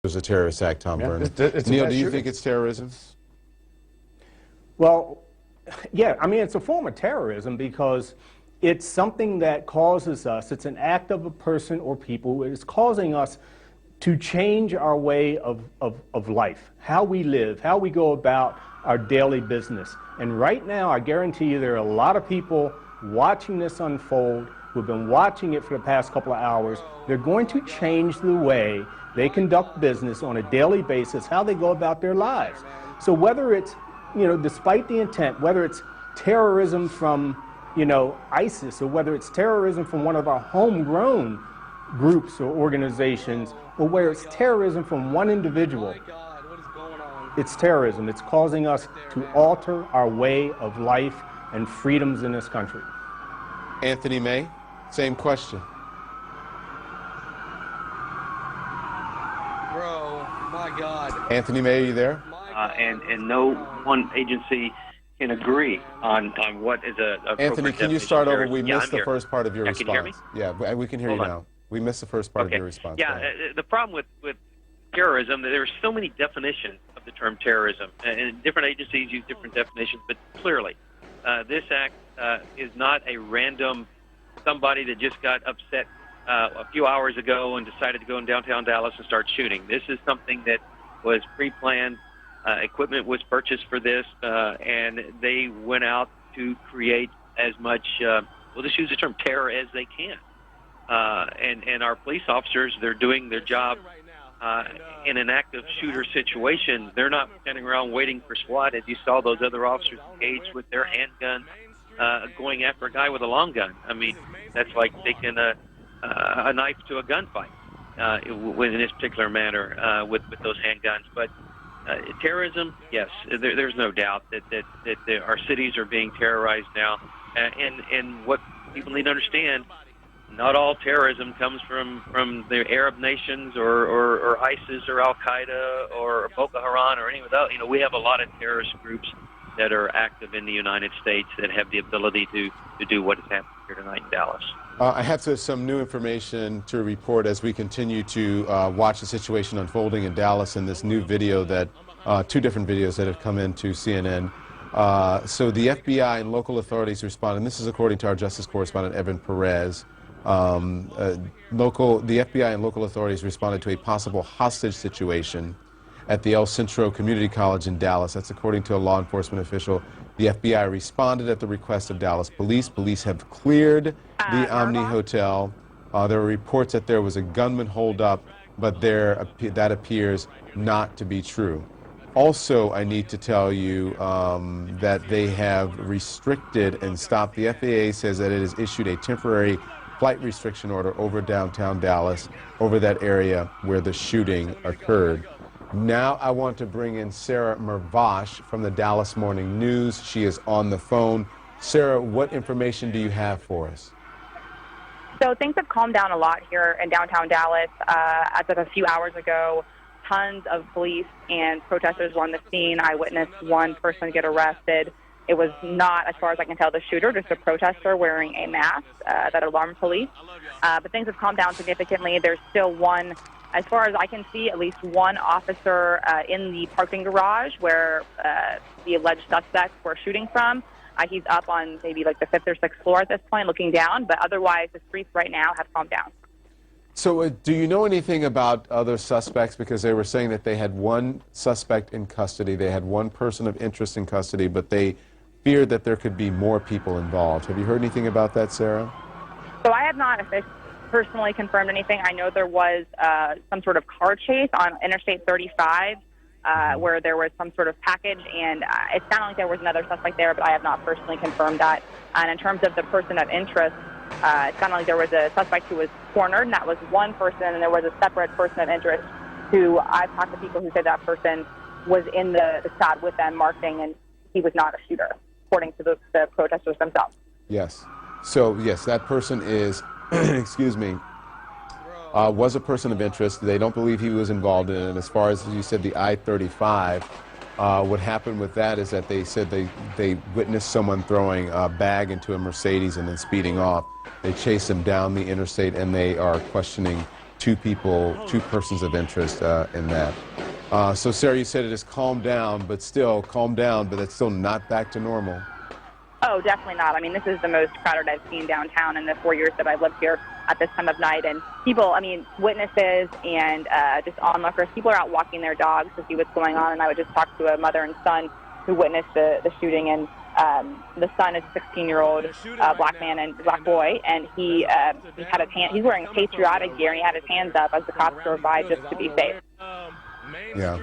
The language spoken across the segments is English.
There's a terrorist act, Tom Vernon. It's Neil, do you think it's terrorism? Well, yeah, I mean, it's a form of terrorism because it's something that causes us, it's an act of a person or people, it's causing us to change our way of life, how we live, how we go about our daily business. And right now, I guarantee you there are a lot of people watching this unfold who've been watching it for the past couple of hours. They're going to change the way they conduct business on a daily basis, how they go about their lives. So whether it's, despite the intent, whether it's terrorism from, ISIS, or whether it's terrorism from one of our homegrown groups or organizations, or where it's terrorism from one individual, it's terrorism. It's causing us to alter our way of life and freedoms in this country. Anthony May, same question. Bro, my God. Anthony May, are you there? And no one agency can agree on what is a Anthony, can you start over? We missed the here. first part of your response. Can you hear me? Yeah, we can hear you now. We missed the first part of your response. Yeah, the problem with terrorism, there's so many definitions of the term terrorism, and different agencies use different definitions, but clearly this act is not a random somebody that just got upset a few hours ago and decided to go in downtown Dallas and start shooting. This is something that was pre-planned. Equipment was purchased for this, and they went out to create as much, we'll just use the term terror, as they can. And our police officers, they're doing their job in an active shooter situation. They're not standing around waiting for SWAT, as you saw those other officers engaged with their handguns, going after a guy with a long gun. I mean, that's like taking a knife to a gunfight in this particular manner with those handguns. But terrorism, yes, there's no doubt that our cities are being terrorized now. And what people need to understand, not all terrorism comes from the Arab nations or ISIS or Al-Qaeda or Boko Haram or any of that. We have a lot of terrorist groups that are active in the United States that have the ability to do what is happening here tonight in Dallas. I have some new information to report as we continue to watch the situation unfolding in Dallas and this new video that, two different videos that have come into CNN. So the FBI and local authorities responded, and this is according to our justice correspondent, Evan Perez. The FBI and local authorities responded to a possible hostage situation at the El Centro Community College in Dallas. That's according to a law enforcement official. The FBI responded at the request of Dallas police. Police have cleared the Omni Hotel. There are reports that there was a gunman holdup, but that appears not to be true. Also, I need to tell you that they have restricted and stopped. The FAA says that it has issued a temporary flight restriction order over downtown Dallas, over that area where the shooting occurred. Now I want to bring in Sarah Mervosh from the Dallas Morning News. She is on the phone. Sarah, what information do you have for us? So things have calmed down a lot here in downtown Dallas. As of a few hours ago, tons of police and protesters were on the scene. I witnessed one person get arrested. It was not, as far as I can tell, the shooter, just a protester wearing a mask that alarmed police. But things have calmed down significantly. There's still one, as far as I can see, at least one officer in the parking garage where the alleged suspects were shooting from. He's up on maybe like the 5th or 6th floor at this point looking down, but otherwise the streets right now have calmed down. So do you know anything about other suspects? Because they were saying that they had one suspect in custody, they had one person of interest in custody, but they feared that there could be more people involved. Have you heard anything about that, Sarah? So I have not personally confirmed anything. I know there was some sort of car chase on Interstate 35 where there was some sort of package, and it sounded like there was another suspect there, but I have not personally confirmed that. And in terms of the person of interest, it sounded like there was a suspect who was cornered, and that was one person, and there was a separate person of interest who I've talked to people who said that person was in the shot with them marching, and he was not a shooter, according to the protesters themselves. Yes. So, yes, that person is, excuse me, was a person of interest. They don't believe he was involved in it. And as far as you said, the I-35, what happened with that is that they said they witnessed someone throwing a bag into a Mercedes and then speeding off. They chased him down the interstate, and they are questioning two persons of interest in that. So Sarah, you said it has calmed down, but that's still not back to normal. Oh, definitely not. I mean, this is the most crowded I've seen downtown in the 4 years that I've lived here at this time of night. And people, I mean, witnesses and just onlookers, people are out walking their dogs to see what's going on. And I would just talk to a mother and son who witnessed the shooting. And the son is a 16-year-old black man and black boy. And he had his hand, he's wearing patriotic gear, and he had his hands up as the cops drove by just to be safe. Yeah.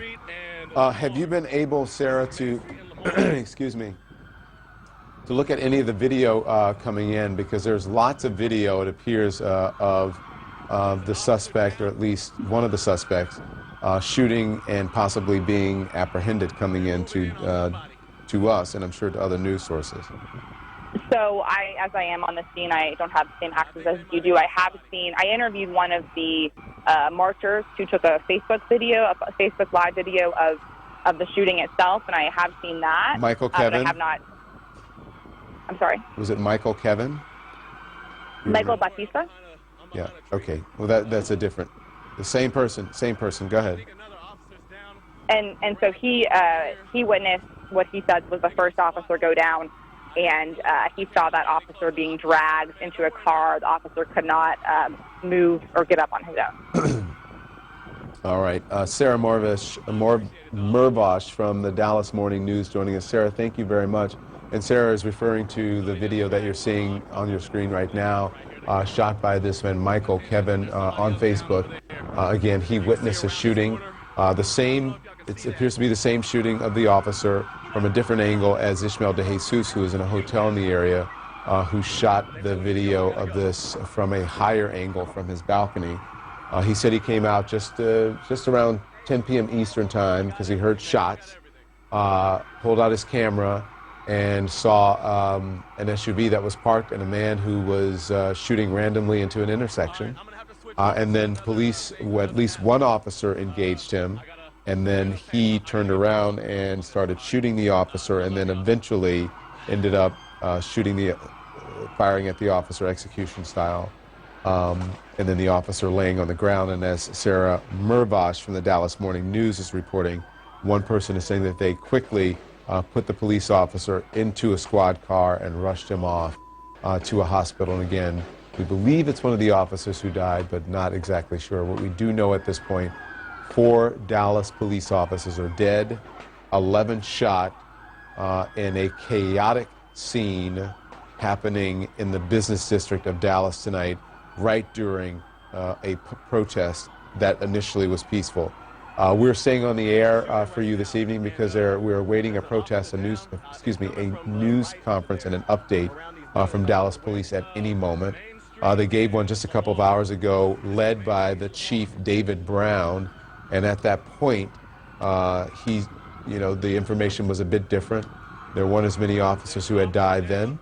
Have you been able, Sarah, to, excuse me, to look at any of the video coming in? Because there's lots of video, it appears, of the suspect, or at least one of the suspects, shooting and possibly being apprehended coming in to us, and I'm sure to other news sources. So as I am on the scene, I don't have the same access as you do. I interviewed one of the marchers who took a Facebook Live video of the shooting itself, and I have seen that. Michael Kevin? But I have not. I'm sorry? Was it Michael Kevin? Michael Batista? Yeah, okay. Well, that's a different, the same person. Go ahead. And so he witnessed what he said was the first officer go down, and he saw that officer being dragged into a car. The officer could not move or get up on his own. All right. Sarah Mervosh from the Dallas Morning News joining us. Sarah, thank you very much. And Sarah is referring to the video that you're seeing on your screen right now, shot by this man, Michael Kevin, on Facebook. Again, he witnessed a shooting. It appears to be the same shooting of the officer from a different angle as Ishmael DeJesus, who is in a hotel in the area, who shot the video of this from a higher angle from his balcony. He said he came out just around 10 p.m. Eastern time because he heard shots, pulled out his camera, and saw an SUV that was parked and a man who was shooting randomly into an intersection. And then police, at least one officer, engaged him, and then he turned around and started shooting the officer, and then eventually ended up firing at the officer execution style. And then the officer laying on the ground. And as Sarah Mervosh from the Dallas Morning News is reporting, one person is saying that they quickly put the police officer into a squad car and rushed him off to a hospital. And again, we believe it's one of the officers who died, but not exactly sure. What we do know at this point, 4 Dallas police officers are dead, 11 shot in a chaotic scene happening in the business district of Dallas tonight, right during a protest that initially was peaceful. We're staying on the air for you this evening because we're awaiting a news conference and an update from Dallas police at any moment. They gave one just a couple of hours ago, led by the chief, David Brown, and at that point, the information was a bit different. There weren't as many officers who had died then,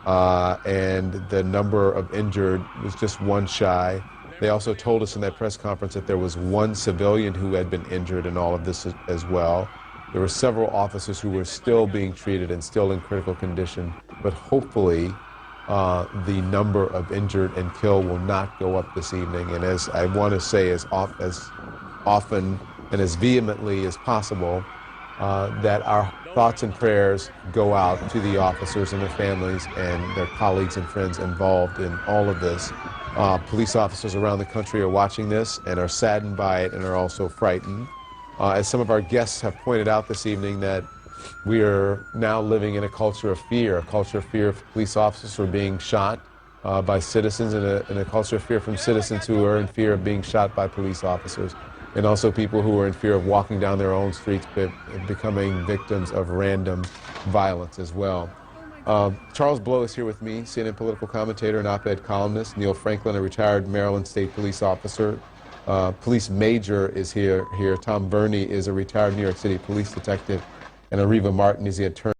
and the number of injured was just one shy. They also told us in that press conference that there was one civilian who had been injured in all of this as well. There were several officers who were still being treated and still in critical condition, but hopefully the number of injured and killed will not go up this evening. And as I want to say as often and as vehemently as possible, that our thoughts and prayers go out to the officers and their families and their colleagues and friends involved in all of this. Police officers around the country are watching this and are saddened by it and are also frightened. As some of our guests have pointed out this evening, that we are now living in a culture of fear of police officers who are being shot by citizens, and a culture of fear from citizens who are in fear of being shot by police officers, and also people who are in fear of walking down their own streets, becoming victims of random violence as well. Charles Blow is here with me, CNN political commentator and op-ed columnist. Neil Franklin, a retired Maryland State police officer. Police major is here. Tom Burney is a retired New York City police detective. And Areva Martin is the attorney